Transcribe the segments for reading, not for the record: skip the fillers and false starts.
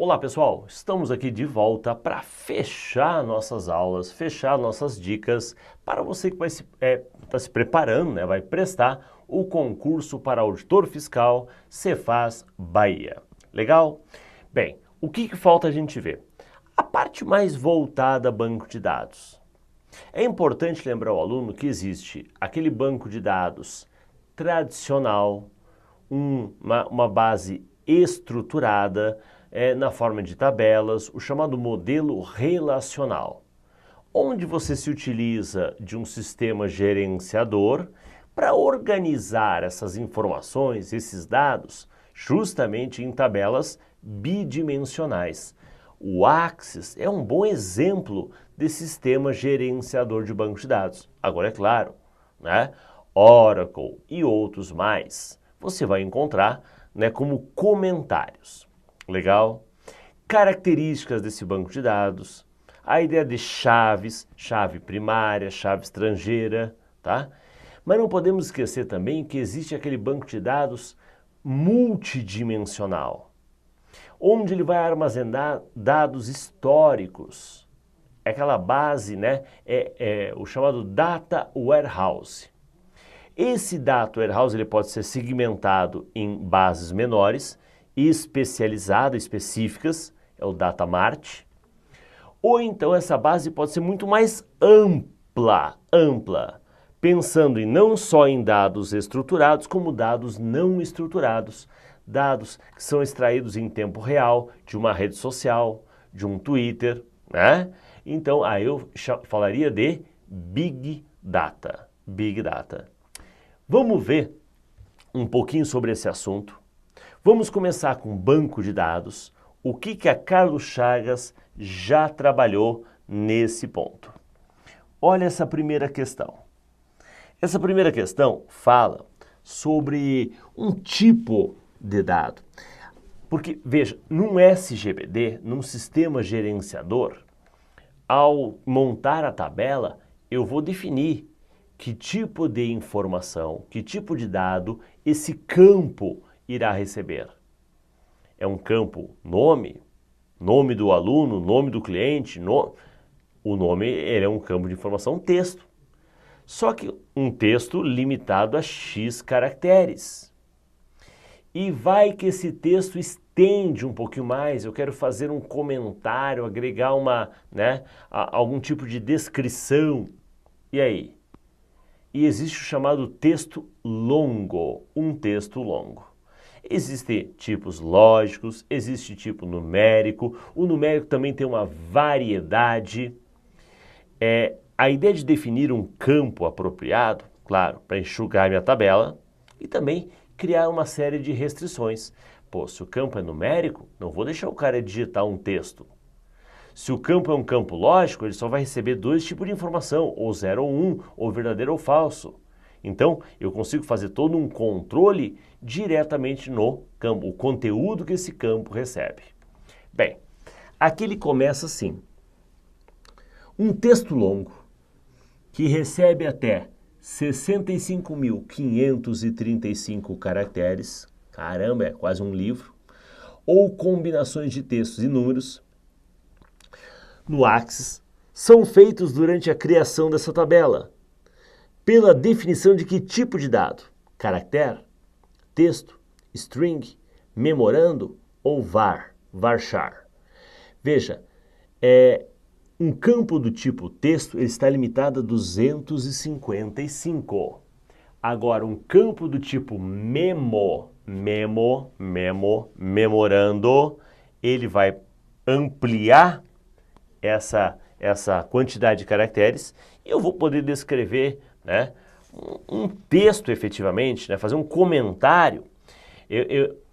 Olá pessoal, estamos aqui de volta para fechar nossas aulas, fechar nossas dicas para você que vai tá se preparando, né, vai prestar o concurso para auditor fiscal Cefaz Bahia. Legal? Bem, o que falta a gente ver? A parte mais voltada a banco de dados. É importante lembrar ao aluno que existe aquele banco de dados tradicional, uma base estruturada, na forma de tabelas, o chamado modelo relacional, onde você se utiliza de um sistema gerenciador para organizar essas informações, esses dados, justamente em tabelas bidimensionais. O Axis é um bom exemplo desse sistema gerenciador de banco de dados. Agora, é claro, né? Oracle e outros mais, você vai encontrar, né, como comentários. Legal? Características desse banco de dados, a ideia de chaves, chave primária, chave estrangeira, tá? Mas não podemos esquecer também que existe aquele banco de dados multidimensional, onde ele vai armazenar dados históricos. É aquela base, né? O chamado Data Warehouse. Esse Data Warehouse ele pode ser segmentado em bases menores, especializadas, específicas, é o Data Mart, ou então essa base pode ser muito mais ampla, pensando não só em dados estruturados, como dados não estruturados, dados que são extraídos em tempo real de uma rede social, de um Twitter, né? Então, aí eu falaria de Big Data. Big Data. Vamos ver um pouquinho sobre esse assunto. Vamos começar com banco de dados. O que a Carlos Chagas já trabalhou nesse ponto? Olha essa primeira questão. Essa primeira questão fala sobre um tipo de dado. Porque, veja, num SGBD, num sistema gerenciador, ao montar a tabela, eu vou definir que tipo de informação, que tipo de dado esse campo irá receber. É um campo nome do aluno, nome do cliente, o nome ele é um campo de informação texto. Só que um texto limitado a X caracteres. E vai que esse texto estende um pouquinho mais, eu quero fazer um comentário, agregar algum tipo de descrição. E aí? E existe o chamado texto longo, um texto longo. Existem tipos lógicos, existe tipo numérico, o numérico também tem uma variedade. A ideia de definir um campo apropriado, claro, para enxugar minha tabela e também criar uma série de restrições. Pô, se o campo é numérico, não vou deixar o cara digitar um texto. Se o campo é um campo lógico, ele só vai receber dois tipos de informação, ou 0 ou 1, ou verdadeiro ou falso. Então, eu consigo fazer todo um controle diretamente no campo, o conteúdo que esse campo recebe. Bem, aqui ele começa assim. Um texto longo que recebe até 65.535 caracteres, caramba, é quase um livro, ou combinações de textos e números, no Axis, são feitos durante a criação dessa tabela, pela definição de que tipo de dado? Caractere, texto, string, memorando ou varchar. Veja, um campo do tipo texto ele está limitado a 255. Agora, um campo do tipo memorando, ele vai ampliar essa quantidade de caracteres e eu vou poder descrever, né, um texto efetivamente, né, fazer um comentário.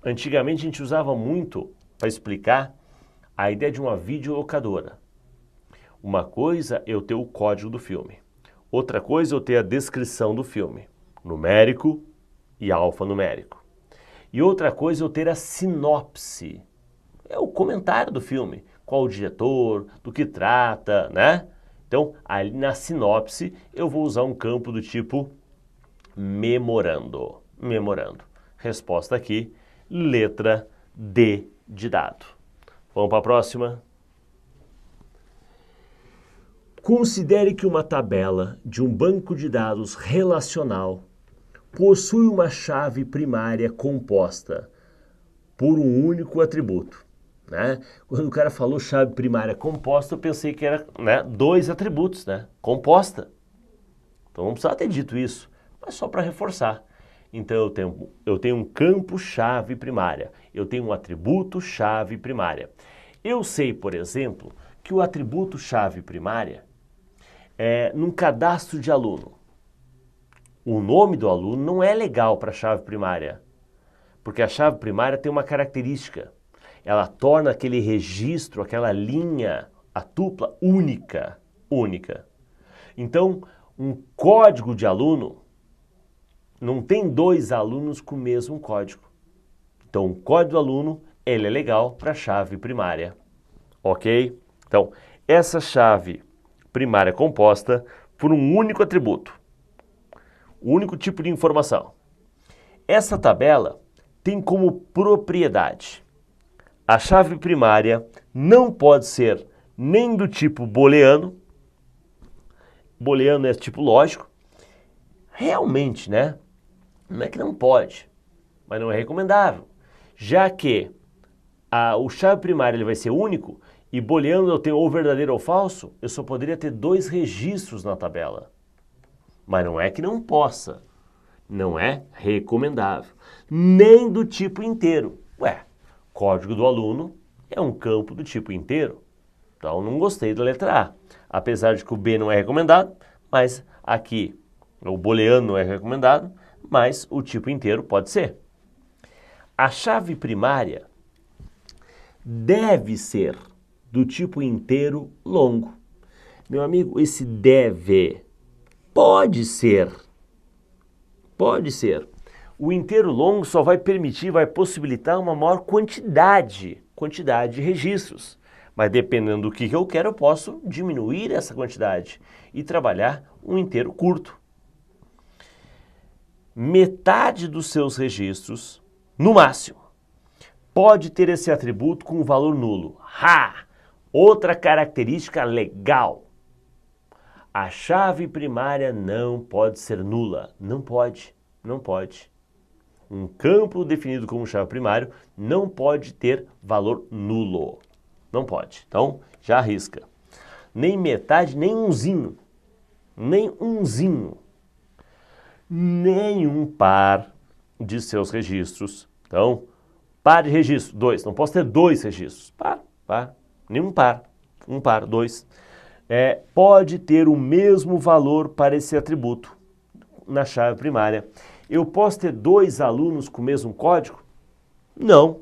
Antigamente a gente usava muito para explicar a ideia de uma videolocadora. Uma coisa é eu ter o código do filme, outra coisa é eu ter a descrição do filme, numérico e alfanumérico. E outra coisa é eu ter a sinopse, é o comentário do filme, qual o diretor, do que trata, né? Então, ali na sinopse, eu vou usar um campo do tipo memorando. Resposta aqui, letra D de dado. Vamos para a próxima. Considere que uma tabela de um banco de dados relacional possui uma chave primária composta por um único atributo. Né? Quando o cara falou chave primária composta, eu pensei que era, né, 2 atributos, né? Composta. Então não precisava ter dito isso, mas só para reforçar. Então eu tenho um campo chave primária, eu tenho um atributo chave primária. Eu sei, por exemplo, que o atributo chave primária é num cadastro de aluno. O nome do aluno não é legal para a chave primária, porque a chave primária tem uma característica. Ela torna aquele registro, aquela linha, a tupla, única. Então, um código de aluno não tem 2 alunos com o mesmo código. Então, o código do aluno, ele é legal para a chave primária. Ok? Então, essa chave primária é composta por um único atributo, um único tipo de informação. Essa tabela tem como propriedade: a chave primária não pode ser nem do tipo booleano. Booleano é tipo lógico. Realmente, né? Não é que não pode, mas não é recomendável. Já que o chave primária ele vai ser único, e booleano eu tenho ou verdadeiro ou falso, eu só poderia ter 2 registros na tabela. Mas não é que não possa. Não é recomendável. Nem do tipo inteiro. Ué, código do aluno é um campo do tipo inteiro. Então não gostei da letra A. Apesar de que o B não é recomendado, mas aqui o booleano não é recomendado, mas o tipo inteiro pode ser. A chave primária deve ser do tipo inteiro longo. Meu amigo, esse deve pode ser. Pode ser. O inteiro longo só vai permitir, vai possibilitar uma maior quantidade de registros. Mas dependendo do que eu quero, eu posso diminuir essa quantidade e trabalhar um inteiro curto. Metade dos seus registros, no máximo, pode ter esse atributo com valor nulo. Outra característica legal. A chave primária não pode ser nula. Não pode. Um campo definido como chave primário não pode ter valor nulo. Não pode. Então, já arrisca. Nem metade, nem umzinho. Nem um par de seus registros. Então, par de registro, 2. Não posso ter 2 registros. Par. Nenhum par. Um par, 2. Pode ter o mesmo valor para esse atributo na chave primária. Eu posso ter 2 alunos com o mesmo código? Não.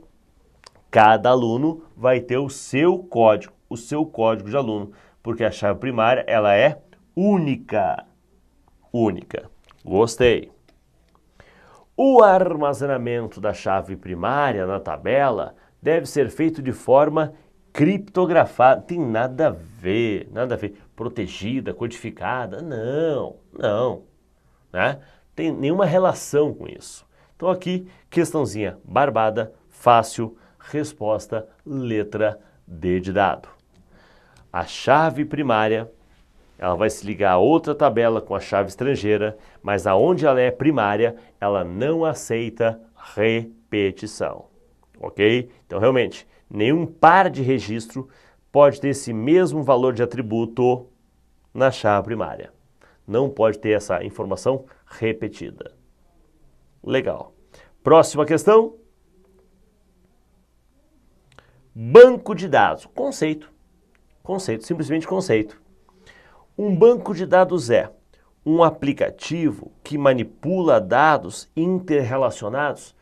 Cada aluno vai ter o seu código de aluno, porque a chave primária ela é única. Gostei. O armazenamento da chave primária na tabela deve ser feito de forma criptografada. Tem nada a ver. Protegida, codificada, não. Né? Tem nenhuma relação com isso. Então aqui, questãozinha barbada, fácil, resposta, letra D de dado. A chave primária, ela vai se ligar a outra tabela com a chave estrangeira, mas aonde ela é primária, ela não aceita repetição. Ok? Então realmente, nenhum par de registro pode ter esse mesmo valor de atributo na chave primária. Não pode ter essa informação repetida. Legal. Próxima questão. Banco de dados. Conceito, simplesmente conceito. Um banco de dados é um aplicativo que manipula dados interrelacionados.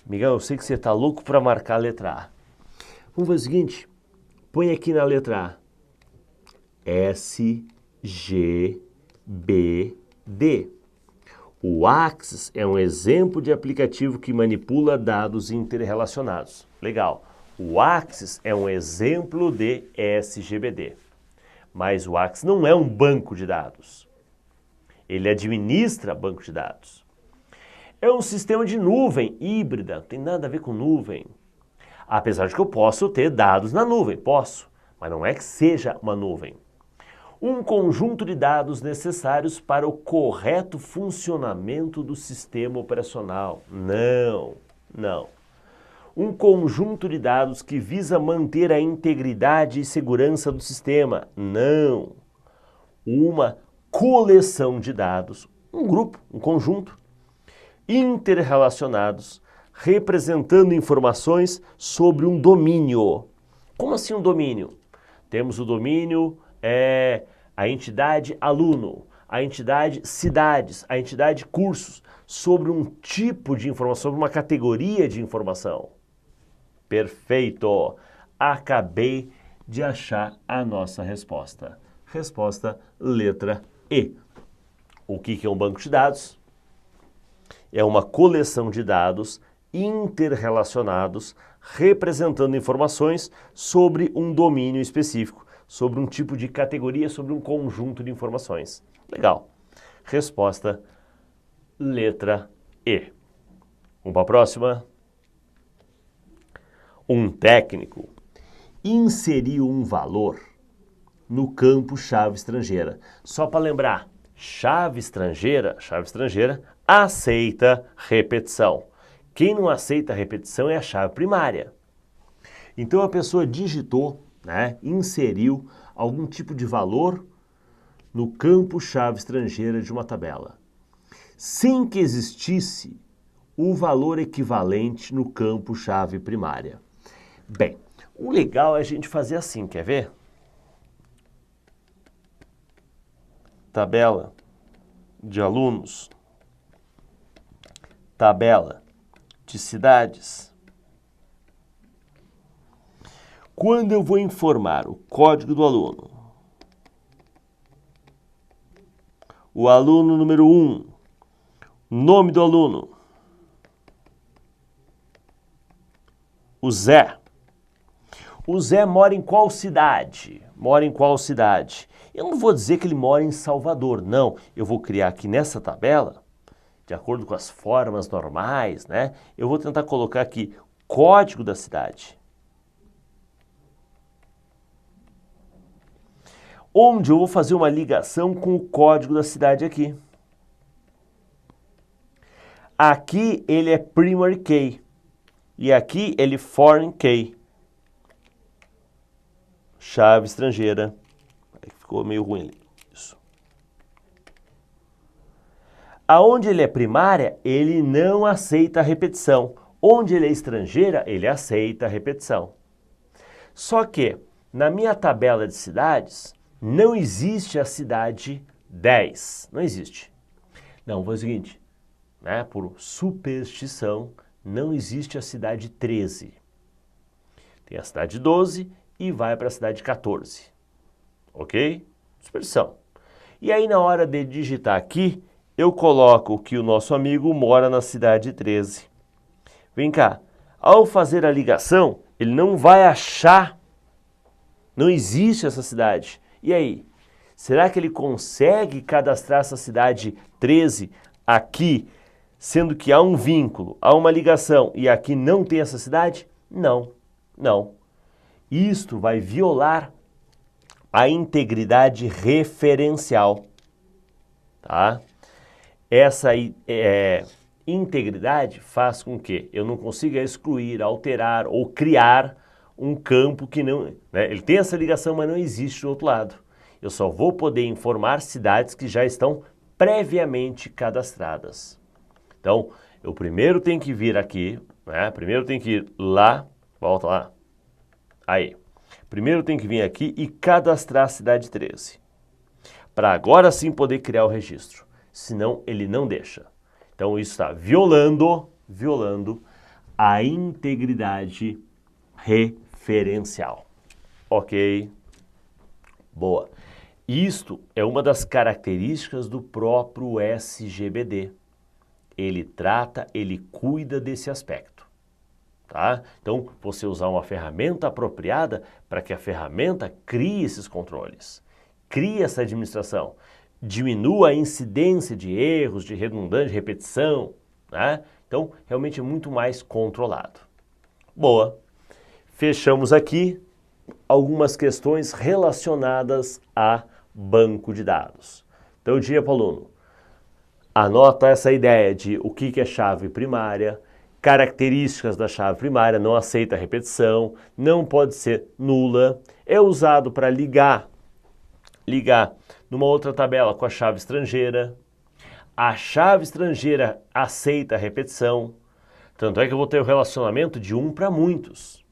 Miguel, eu sei que você está louco para marcar a letra A. Vamos fazer o seguinte, põe aqui na letra A. SGBD. O Axis é um exemplo de aplicativo que manipula dados interrelacionados. Legal. O Axis é um exemplo de SGBD. Mas o Axis não é um banco de dados. Ele administra banco de dados. É um sistema de nuvem híbrida, não tem nada a ver com nuvem. Apesar de que eu posso ter dados na nuvem, posso, mas não é que seja uma nuvem. Um conjunto de dados necessários para o correto funcionamento do sistema operacional. Não, não. Um conjunto de dados que visa manter a integridade e segurança do sistema. Não. Uma coleção de dados, um grupo, um conjunto, interrelacionados, representando informações sobre um domínio. Como assim um domínio? Temos o domínio, a entidade aluno, a entidade cidades, a entidade cursos, sobre um tipo de informação, sobre uma categoria de informação. Perfeito! Acabei de achar a nossa resposta. Resposta letra E. O que é um banco de dados? É uma coleção de dados interrelacionados representando informações sobre um domínio específico, sobre um tipo de categoria, sobre um conjunto de informações. Legal. Resposta letra E. Vamos para a próxima. Um técnico inseriu um valor no campo chave estrangeira. Só para lembrar, chave estrangeira aceita repetição. Quem não aceita repetição é a chave primária. Então a pessoa digitou, inseriu algum tipo de valor no campo chave estrangeira de uma tabela, sem que existisse o valor equivalente no campo chave primária. Bem, o legal é a gente fazer assim, quer ver? Tabela de alunos, tabela de cidades. Quando eu vou informar o código do aluno, o aluno número 1, nome do aluno, o Zé. O Zé mora em qual cidade? Mora em qual cidade? Eu não vou dizer que ele mora em Salvador, não. Eu vou criar aqui nessa tabela, de acordo com as formas normais, eu vou tentar colocar aqui código da cidade. Onde eu vou fazer uma ligação com o código da cidade aqui. Aqui ele é primary key e aqui ele foreign key. Chave estrangeira. Ficou meio ruim ali. Isso. Aonde ele é primária, ele não aceita a repetição. Onde ele é estrangeira, ele aceita a repetição. Só que, na minha tabela de cidades, não existe a cidade 10. Não existe. Não, vou fazer o seguinte, por superstição, não existe a cidade 13. Tem a cidade 12 e vai para a cidade 14. Ok? Superstição. E aí, na hora de digitar aqui, eu coloco que o nosso amigo mora na cidade 13. Vem cá, ao fazer a ligação, ele não vai achar, não existe essa cidade. E aí, será que ele consegue cadastrar essa cidade 13 aqui, sendo que há um vínculo, há uma ligação, e aqui não tem essa cidade? Não, não. Isto vai violar a integridade referencial, tá? Essa integridade faz com que eu não consiga excluir, alterar ou criar um campo que não... ele tem essa ligação, mas não existe do outro lado. Eu só vou poder informar cidades que já estão previamente cadastradas. Então, eu primeiro tenho que vir aqui, primeiro tenho que ir lá, volta lá, aí. Primeiro tem que vir aqui e cadastrar a cidade 13. Para agora sim poder criar o registro. Senão ele não deixa. Então isso está violando a integridade referencial. Ok? Boa. Isto é uma das características do próprio SGBD. Ele trata, ele cuida desse aspecto. Tá? Então, você usar uma ferramenta apropriada para que a ferramenta crie esses controles, crie essa administração, diminua a incidência de erros, de redundância, de repetição, Então, realmente é muito mais controlado. Boa! fechamos aqui algumas questões relacionadas a banco de dados. Então eu diria para o aluno, anota essa ideia de o que é chave primária, características da chave primária, não aceita repetição, não pode ser nula, é usado para ligar numa outra tabela com a chave estrangeira, a chave estrangeira aceita repetição, tanto é que eu vou ter o relacionamento de um para muitos.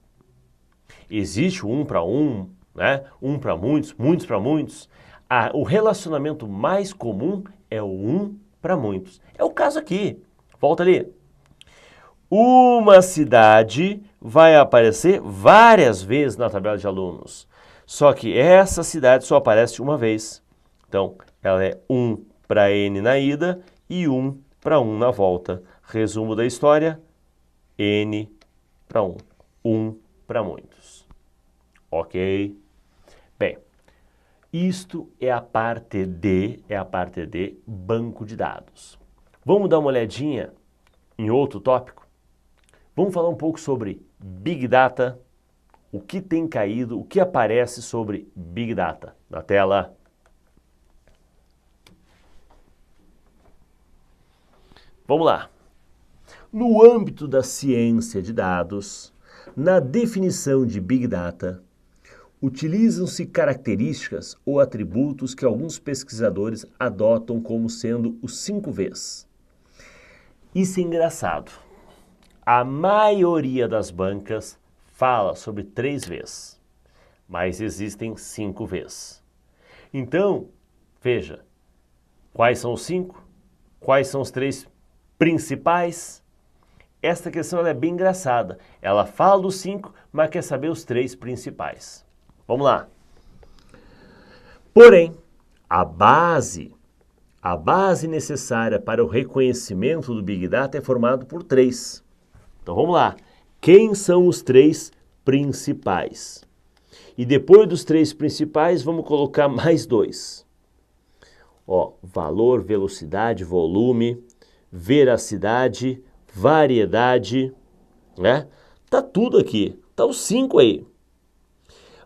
Existe o um para um, né? Um para muitos, muitos para muitos. O relacionamento mais comum é o um para muitos. É o caso aqui. Volta ali. Uma cidade vai aparecer várias vezes na tabela de alunos. Só que essa cidade só aparece uma vez. Então, ela é 1 para N na ida e 1 para 1 na volta. Resumo da história, N para 1. 1 para muitos. Ok? Bem, isto é a parte de banco de dados. Vamos dar uma olhadinha em outro tópico? Vamos falar um pouco sobre Big Data, o que tem caído, o que aparece sobre Big Data na tela. Vamos lá. No âmbito da ciência de dados, na definição de Big Data, utilizam-se características ou atributos que alguns pesquisadores adotam como sendo os 5 Vs. Isso é engraçado. A maioria das bancas fala sobre 3 Vs, mas existem 5 Vs. Então, veja, quais são os 5? Quais são os 3 principais? Esta questão ela é bem engraçada. Ela fala dos 5, mas quer saber os 3 principais. Vamos lá. Porém, a base necessária para o reconhecimento do Big Data é formada por 3. Então vamos lá. Quem são os 3 principais? E depois dos 3 principais, vamos colocar mais 2. Ó, valor, velocidade, volume, veracidade, variedade, né? Tá tudo aqui. Tá os 5 aí.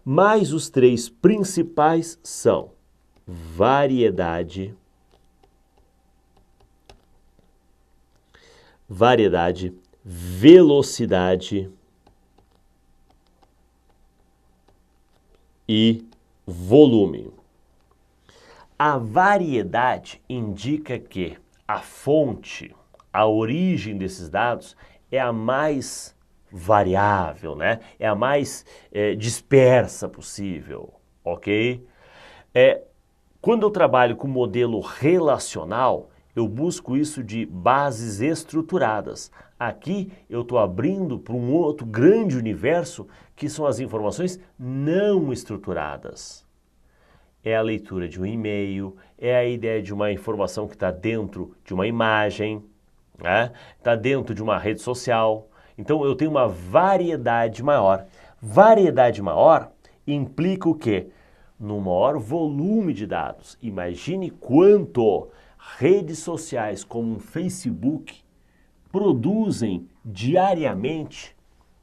Mas os 3 principais são variedade, velocidade e volume. A variedade indica que a fonte, a origem desses dados é a mais variável, né? É a mais dispersa possível, ok? Quando eu trabalho com modelo relacional, eu busco isso de bases estruturadas. Aqui eu estou abrindo para um outro grande universo que são as informações não estruturadas. É a leitura de um e-mail, é a ideia de uma informação que está dentro de uma imagem, né? Está dentro de uma rede social. Então eu tenho uma variedade maior. Variedade maior implica o quê? No maior volume de dados. Imagine quanto redes sociais como o Facebook produzem diariamente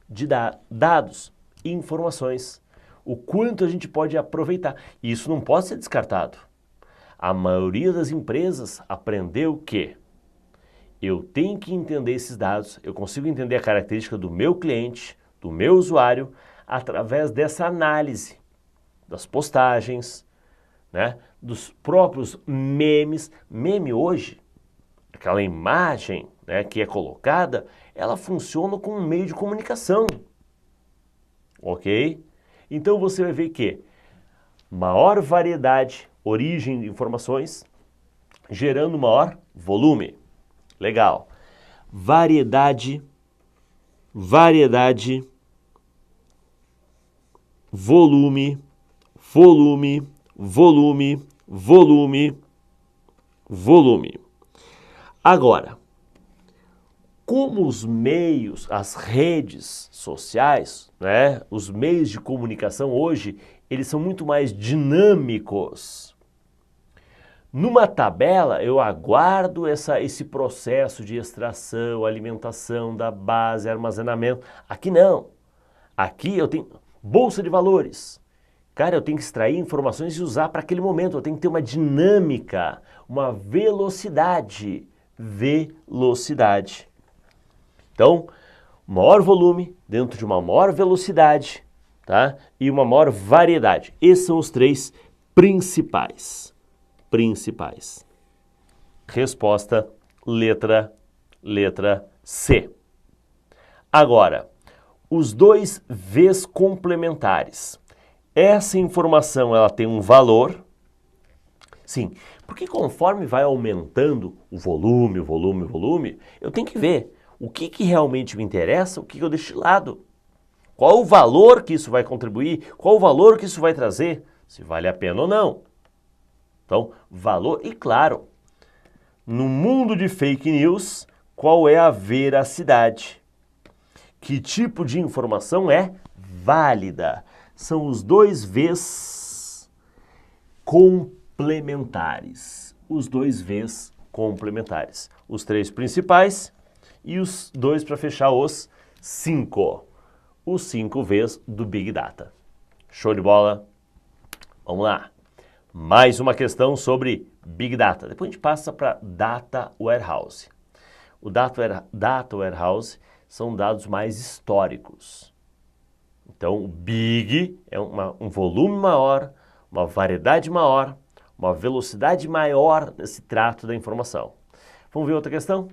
de dados e informações. O quanto a gente pode aproveitar. E isso não pode ser descartado. A maioria das empresas aprendeu que eu tenho que entender esses dados, eu consigo entender a característica do meu cliente, do meu usuário, através dessa análise das postagens, né, dos próprios memes. Meme hoje, aquela imagem, né, que é colocada, ela funciona como um meio de comunicação, ok? Então você vai ver que maior variedade, origem de informações, gerando maior volume. Legal. Variedade, volume, volume. Agora, como os meios, as redes sociais, né, os meios de comunicação hoje, eles são muito mais dinâmicos. Numa tabela, eu aguardo esse processo de extração, alimentação da base, armazenamento. Aqui não. Aqui eu tenho bolsa de valores. Cara, eu tenho que extrair informações e usar para aquele momento. Eu tenho que ter uma dinâmica, uma velocidade. Velocidade. Então, maior volume dentro de uma maior velocidade, tá? E uma maior variedade. Esses são os três principais. Principais. Resposta, letra C. Agora, os dois Vs complementares. Essa informação ela tem um valor, sim, porque conforme vai aumentando o volume, eu tenho que ver o que realmente me interessa, o que eu deixo de lado. Qual o valor que isso vai contribuir, qual o valor que isso vai trazer, se vale a pena ou não. Então, valor e claro, no mundo de fake news, qual é a veracidade? Que tipo de informação é válida? São os dois Vs complementares. Os dois Vs complementares. Os três principais e os dois para fechar os 5. Os 5 Vs do Big Data. Show de bola? Vamos lá. Mais uma questão sobre Big Data. Depois a gente passa para Data Warehouse. O Data Warehouse são dados mais históricos. Então, o Big é um volume maior, uma variedade maior, uma velocidade maior nesse trato da informação. Vamos ver outra questão?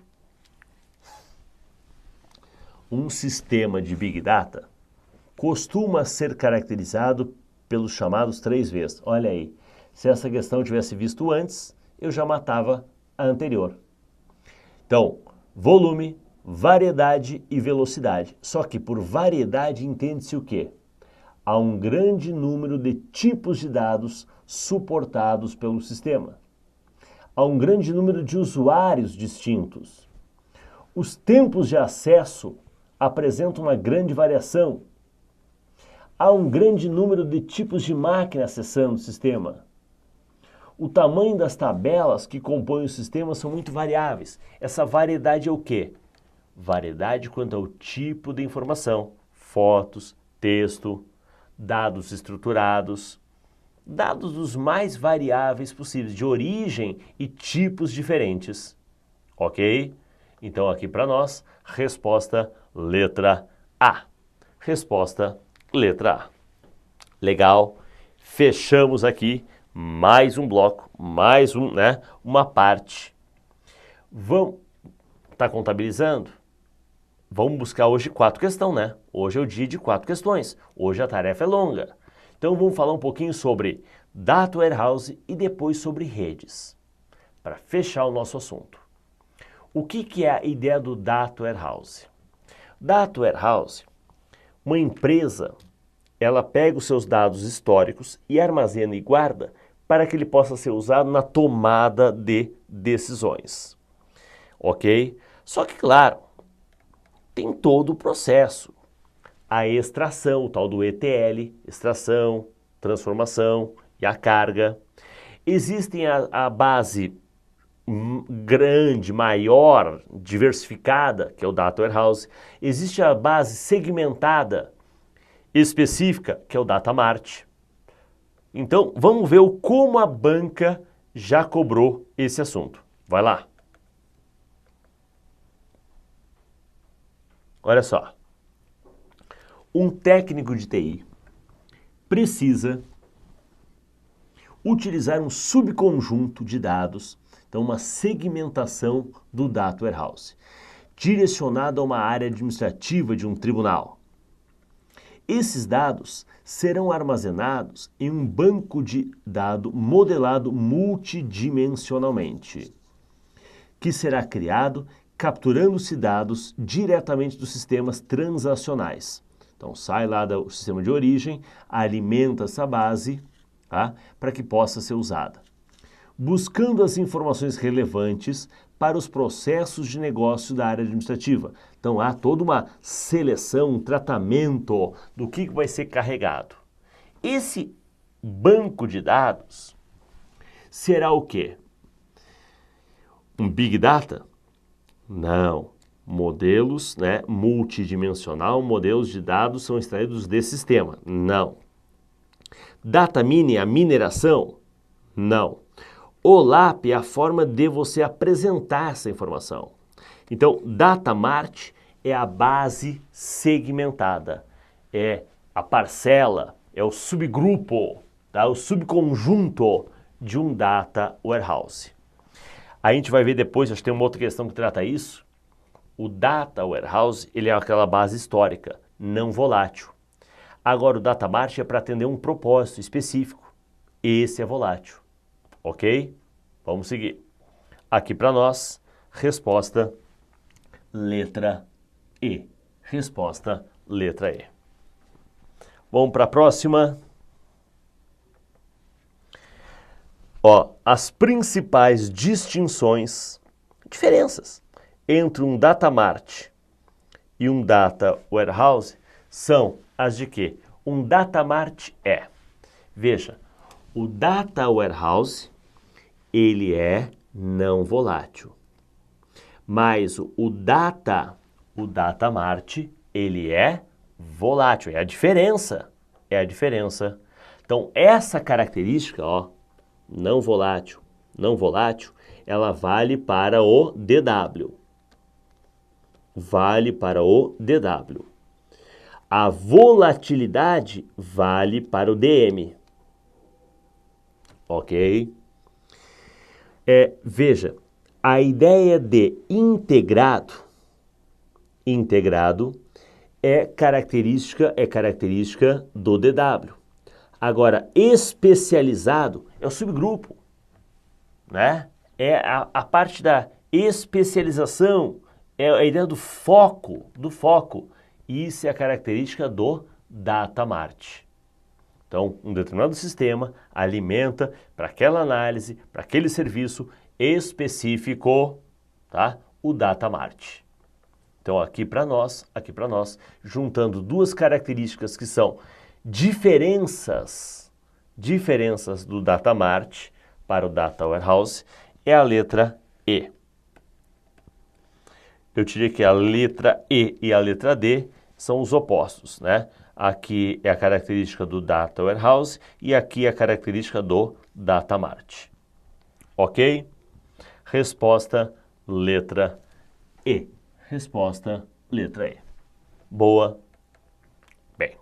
Um sistema de Big Data costuma ser caracterizado pelos chamados 3 Vs. Olha aí, se essa questão eu tivesse visto antes, eu já matava a anterior. Então, volume, variedade e velocidade. Só que por variedade entende-se o quê? Há um grande número de tipos de dados suportados pelo sistema. Há um grande número de usuários distintos. Os tempos de acesso apresentam uma grande variação. Há um grande número de tipos de máquina acessando o sistema. O tamanho das tabelas que compõem o sistema são muito variáveis. Essa variedade é o quê? Variedade quanto ao tipo de informação, fotos, texto, dados estruturados, dados dos mais variáveis possíveis, de origem e tipos diferentes. Ok? Então aqui para nós, resposta letra A. Resposta letra A. Legal? Fechamos aqui mais um bloco, mais uma parte. Vamos, tá contabilizando? Vamos buscar hoje 4 questões, né? Hoje é o dia de 4 questões. Hoje a tarefa é longa. Então vamos falar um pouquinho sobre Data Warehouse e depois sobre redes, para fechar o nosso assunto. O que é a ideia do Data Warehouse? Data Warehouse, uma empresa, ela pega os seus dados históricos e armazena e guarda para que ele possa ser usado na tomada de decisões. Ok? Só que, claro, tem todo o processo. A extração, o tal do ETL, extração, transformação e a carga. Existem a base grande, maior, diversificada, que é o Data Warehouse. Existe a base segmentada, específica, que é o Data Mart. Então, vamos ver como a banca já cobrou esse assunto. Vai lá. Olha só, um técnico de TI precisa utilizar um subconjunto de dados, então uma segmentação do Data Warehouse, direcionado a uma área administrativa de um tribunal. Esses dados serão armazenados em um banco de dados modelado multidimensionalmente, que será criado capturando-se dados diretamente dos sistemas transacionais. Então, sai lá do sistema de origem, alimenta essa base, tá, para que possa ser usada. Buscando as informações relevantes para os processos de negócio da área administrativa. Então, há toda uma seleção, um tratamento do que vai ser carregado. Esse banco de dados será o quê? Um Big Data? Não. Modelos, né, multidimensional, modelos de dados são extraídos desse sistema. Não. Data mining, a mineração? Não. OLAP é a forma de você apresentar essa informação. Então, Data Mart é a base segmentada, é a parcela, é o subgrupo, tá? O subconjunto de um Data Warehouse. A gente vai ver depois, acho que tem uma outra questão que trata isso. O Data Warehouse, ele é aquela base histórica, não volátil. Agora, o Data Mart é para atender um propósito específico. Esse é volátil. Ok? Vamos seguir. Aqui para nós, resposta letra E. Resposta letra E. Vamos para a próxima. Ó, as principais distinções, diferenças entre um Data Mart e um Data Warehouse são as de quê? Um Data Mart é, veja, o Data Warehouse, ele é não volátil, mas o Data Mart, ele é volátil, é a diferença, Então, essa característica, ó, não volátil, ela vale para o DW. Vale para o DW. A volatilidade vale para o DM. Ok? Veja, a ideia de integrado é característica do DW. Agora, especializado é o subgrupo, né? É a parte da especialização, é a ideia do foco. Isso é a característica do Data Mart. Então, um determinado sistema alimenta para aquela análise, para aquele serviço específico, tá? O Data Mart. Então, aqui para nós, juntando duas características que são diferenças do Data Mart para o Data Warehouse, é a letra E. Eu diria que a letra E e a letra D são os opostos, né? Aqui é a característica do Data Warehouse e aqui é a característica do Data Mart. Ok? Resposta, letra E. Resposta, letra E. Boa. Bem,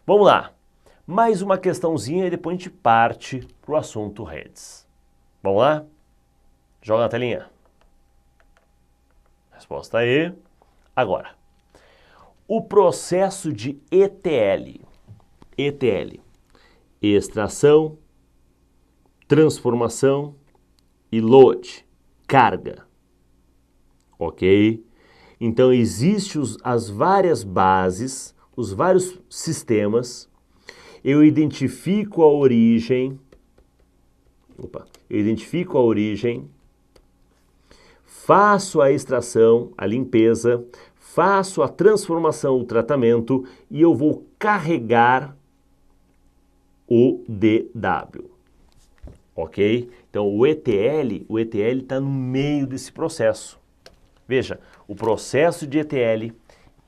vamos lá. Mais uma questãozinha e depois a gente parte para o assunto redes. Vamos lá? Joga na telinha. Resposta E. Agora, o processo de ETL, extração, transformação e load, carga, ok? Então, existem as várias bases, os vários sistemas, eu identifico a origem, faço a extração, a limpeza, faço a transformação, o tratamento e eu vou carregar o DW, ok? Então, o ETL está no meio desse processo. Veja, o processo de ETL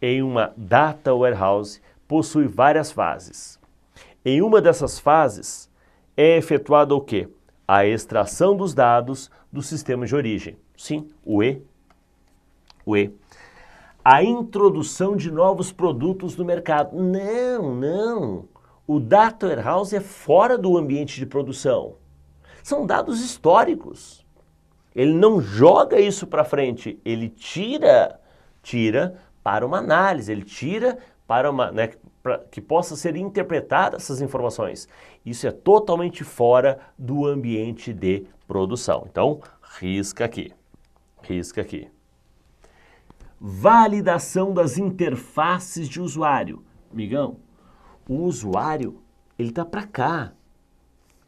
em uma Data Warehouse possui várias fases. Em uma dessas fases é efetuada o quê? A extração dos dados do sistema de origem. Sim, o E. A introdução de novos produtos no mercado. Não. O Data Warehouse é fora do ambiente de produção. São dados históricos. Ele não joga isso para frente, ele tira para uma análise, ele tira para uma, né, que possa ser interpretada essas informações. Isso é totalmente fora do ambiente de produção. Então, risca aqui. Validação das interfaces de usuário. Amigão, o usuário, ele está para cá.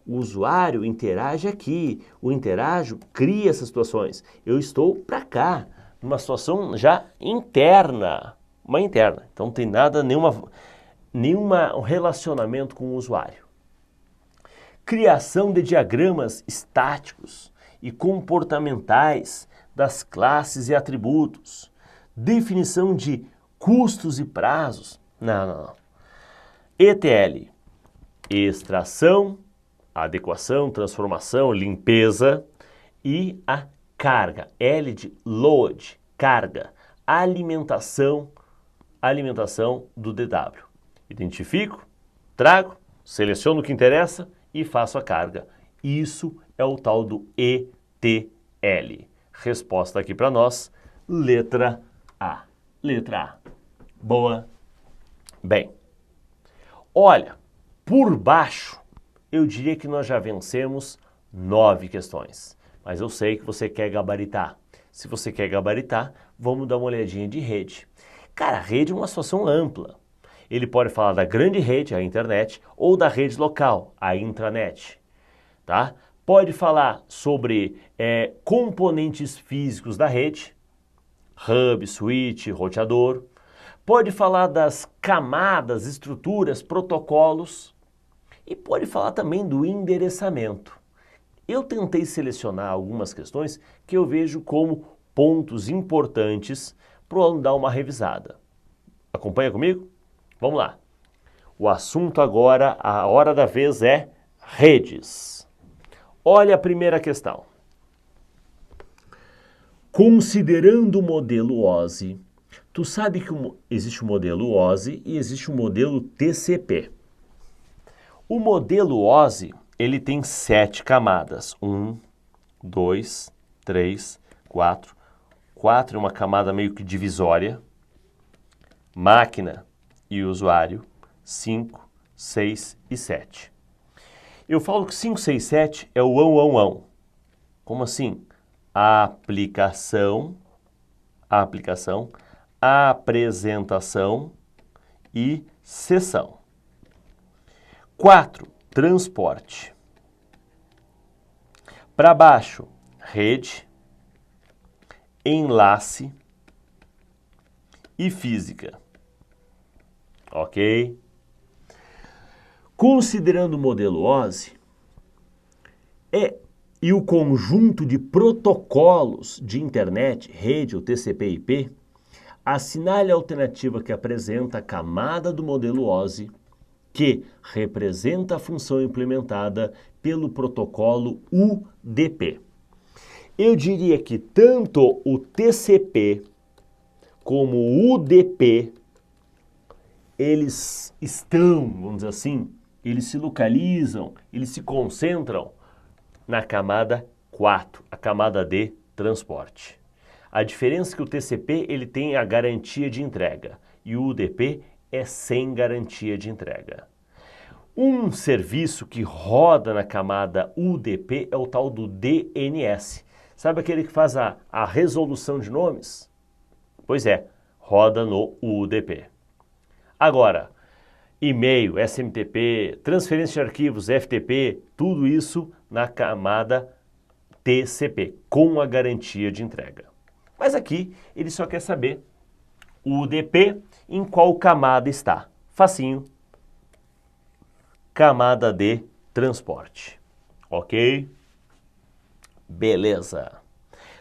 O usuário interage aqui, o interajo cria essas situações. Eu estou para cá, numa situação já interna, uma interna. Então não tem nada, nenhuma relacionamento com o usuário. Criação de diagramas estáticos e comportamentais das classes e atributos. definição de custos e prazos. Não. ETL, extração, adequação, transformação, limpeza e a carga. L de load, carga, alimentação do DW. Identifico, trago, seleciono o que interessa e faço a carga. Isso é o tal do ETL. Resposta aqui para nós, letra A. Letra A. Boa. Bem, olha, por baixo, eu diria que nós já vencemos 9 questões. Mas eu sei que você quer gabaritar. Se você quer gabaritar, vamos dar uma olhadinha de rede. Cara, a rede é uma situação ampla. Ele pode falar da grande rede, a internet, ou da rede local, a intranet. Tá? Pode falar sobre componentes físicos da rede, hub, switch, roteador. Pode falar das camadas, estruturas, protocolos. E pode falar também do endereçamento. Eu tentei selecionar algumas questões que eu vejo como pontos importantes para o aluno dar uma revisada. Acompanha comigo? Vamos lá. O assunto agora, a hora da vez é redes. Olha a primeira questão. Considerando o modelo OSI, tu sabe que existe o modelo OSI e existe o modelo TCP. O modelo OSI, ele tem 7 camadas. 1, 2, 3, 4. 4 é uma camada meio que divisória. Máquina e usuário. 5, 6 e 7. Eu falo que 5, 6, 7 é o ão. Como assim? Aplicação, apresentação e sessão. 4, transporte. Para baixo, rede, enlace e física. Ok? Considerando o modelo OSI e o conjunto de protocolos de internet, rede ou TCP/IP, assinale a alternativa que apresenta a camada do modelo OSI que representa a função implementada pelo protocolo UDP. Eu diria que tanto o TCP como o UDP, eles estão, vamos dizer assim, eles se localizam, eles se concentram na camada 4, a camada de transporte. A diferença é que o TCP ele tem a garantia de entrega e o UDP é sem garantia de entrega. Um serviço que roda na camada UDP é o tal do DNS. Sabe aquele que faz a resolução de nomes? Pois é, roda no UDP. Agora, e-mail, SMTP, transferência de arquivos, FTP, tudo isso na camada TCP, com a garantia de entrega. Mas aqui ele só quer saber o UDP em qual camada está. Facinho. Camada de transporte. Ok? Beleza.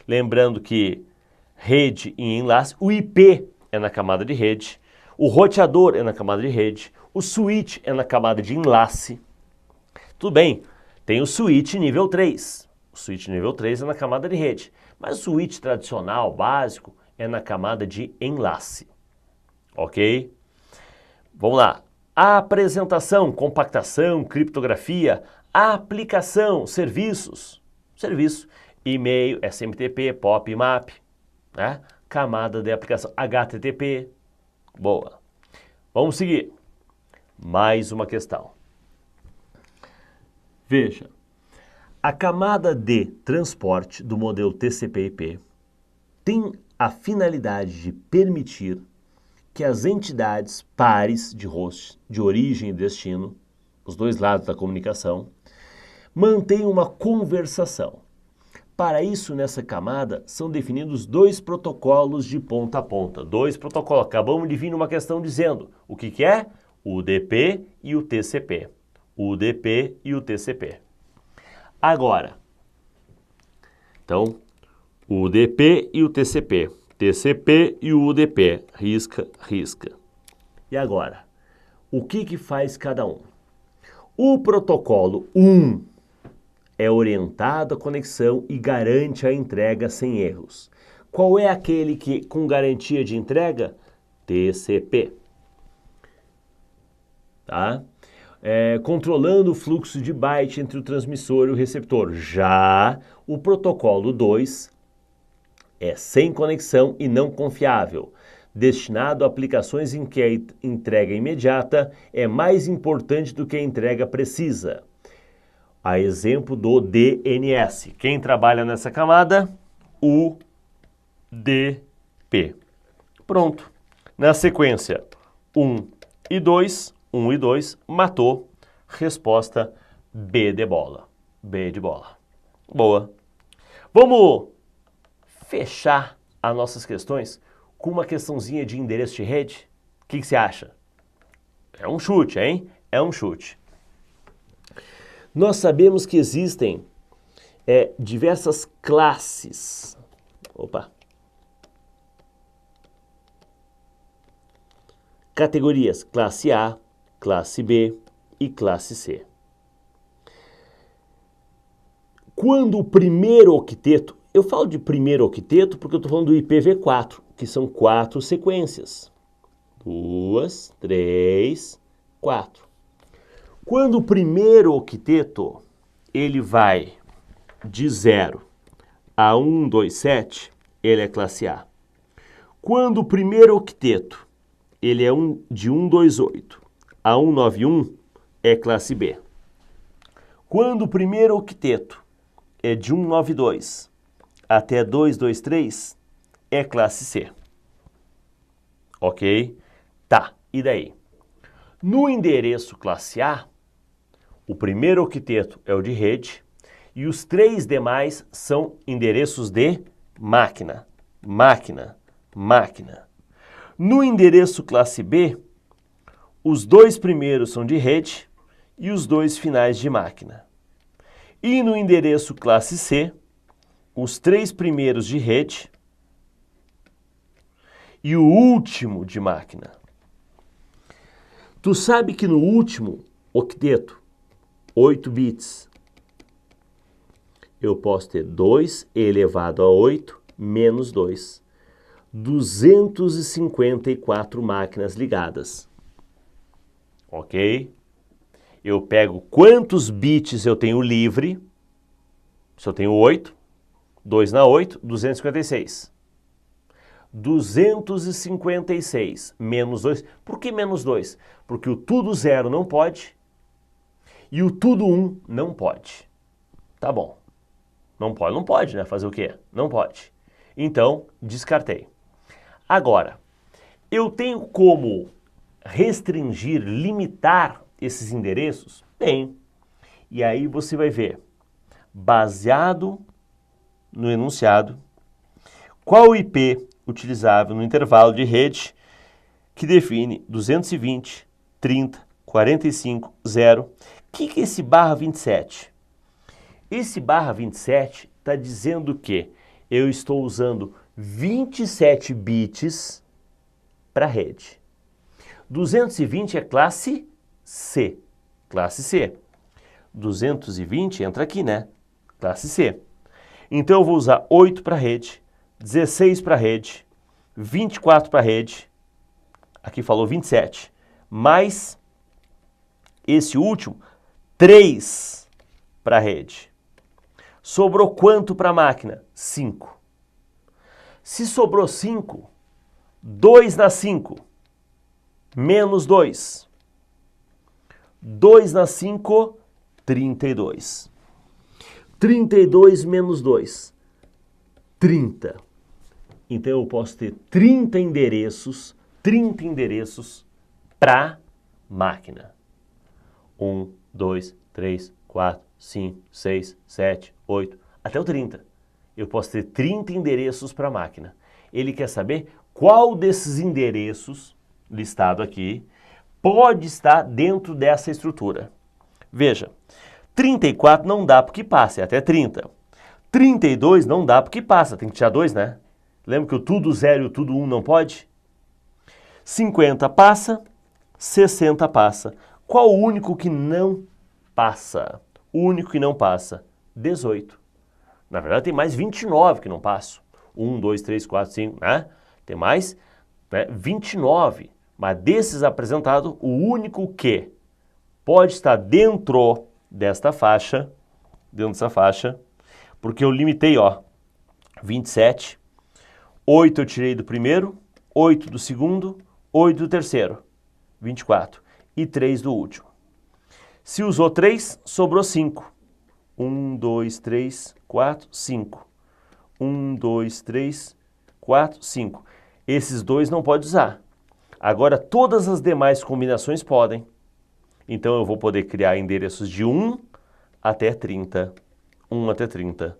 Lembrando que rede e enlace, o IP é na camada de rede, o roteador é na camada de rede, o switch é na camada de enlace. Tudo bem, tem o switch nível 3. O switch nível 3 é na camada de rede, mas o switch tradicional, básico, é na camada de enlace. Ok? Vamos lá. A apresentação, compactação, criptografia, a aplicação, serviços, e-mail, SMTP, POP, MAP, né? Camada de aplicação, HTTP, boa. Vamos seguir. Mais uma questão. Veja, a camada de transporte do modelo TCP/IP tem a finalidade de permitir que as entidades pares de host, de origem e destino, os dois lados da comunicação, mantenham uma conversação. Para isso, nessa camada, são definidos 2 protocolos de ponta a ponta. 2 protocolos. Acabamos de vir numa questão dizendo o que é? O UDP e o TCP. O UDP e o TCP. Agora, então, o UDP e o TCP. TCP e o UDP. Risca, risca. E agora, o que faz cada um? O protocolo 1 é orientado à conexão e garante a entrega sem erros. Qual é aquele que com garantia de entrega? TCP. Tá? Controlando o fluxo de byte entre o transmissor e o receptor. Já o protocolo 2 é sem conexão e não confiável, destinado a aplicações em que a entrega imediata é mais importante do que a entrega precisa. A exemplo do DNS. Quem trabalha nessa camada? UDP. Pronto. Na sequência, 1 e 2, matou. Resposta B de bola. B de bola. Boa. Vamos fechar as nossas questões com uma questãozinha de endereço de rede? O que você acha? É um chute, hein? É um chute. Nós sabemos que existem diversas classes. Categorias classe A, classe B e classe C. Quando o primeiro octeto, eu falo de primeiro octeto porque eu estou falando do IPv4, que são 4 sequências. 2, 3, 4. Quando o primeiro octeto, ele vai de 0 a 127, ele é classe A. Quando o primeiro octeto, ele é de 128 a 191, é classe B. Quando o primeiro octeto é de 192 até 223, é classe C. Ok? Tá, e daí? No endereço classe A, o primeiro octeto é o de rede e os 3 demais são endereços de máquina. Máquina, máquina. No endereço classe B, os 2 primeiros são de rede e os 2 finais de máquina. E no endereço classe C, os 3 primeiros de rede e o último de máquina. Tu sabe que no último octeto, 8 bits, eu posso ter 2 elevado a 8 menos 2. 254 máquinas ligadas. Ok? Eu pego quantos bits eu tenho livre. Se eu tenho 8, 2 na 8, 256. 256 menos 2. Por que menos 2? Porque o tudo 0 não pode e o tudo 1 não pode. Tá bom. Não pode, né? Fazer o quê? Não pode. Então, descartei. Agora, eu tenho como restringir, limitar esses endereços? Tem. E aí você vai ver, baseado no enunciado, qual o IP utilizável no intervalo de rede que define 220, 30, 45, 0. O que é esse barra 27? Esse barra 27 está dizendo que eu estou usando 27 bits para a rede. 220 é classe C. Classe C. 220 entra aqui, né? Classe C. Então eu vou usar 8 para a rede, 16 para a rede, 24 para a rede, aqui falou 27, mais esse último, 3 para a rede. Sobrou quanto para a máquina? 5. Se sobrou 5, 2 na 5, menos 2. 2 na 5, 32. 32 menos 2, 30. Então eu posso ter 30 endereços para máquina. 1, 2, 3, 4, 5, 6, 7, 8, até o 30. Eu posso ter 30 endereços para a máquina. Ele quer saber qual desses endereços, listado aqui, pode estar dentro dessa estrutura. Veja, 34 não dá porque passa, é até 30. 32 não dá porque passa, tem que tirar 2, né? Lembra que o tudo 0 e o tudo 1 não pode? 50 passa, 60 passa. Qual o único que não passa? O único que não passa? 18. Na verdade tem mais 29 que não passam. 1, 2, 3, 4, 5, né? Tem mais 29. Mas desses apresentados, o único que pode estar dentro desta faixa, porque eu limitei, ó, 27, 8 eu tirei do primeiro, 8 do segundo, 8 do terceiro, 24 e 3 do último. Se usou 3, sobrou 5. 1, 2, 3, 4, 5. 1, 2, 3, 4, 5. Esses dois não pode usar. Agora, todas as demais combinações podem. Então, eu vou poder criar endereços de 1 até 30. 1 até 30.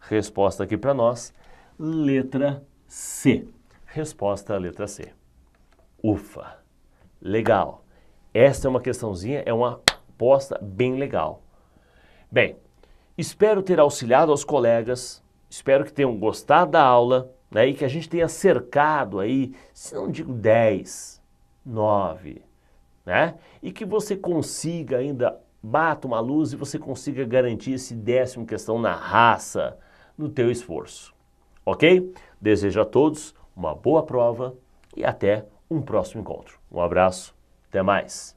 Resposta aqui para nós, letra C. Resposta, letra C. Ufa! Legal! Esta é uma questãozinha, é uma aposta bem legal. Bem, espero ter auxiliado aos colegas, espero que tenham gostado da aula, né, e que a gente tenha cercado aí, se não digo 10, 9, né? E que você consiga ainda, bata uma luz e você consiga garantir esse 10º questão na raça, no teu esforço. Ok? Desejo a todos uma boa prova e até um próximo encontro. Um abraço, até mais!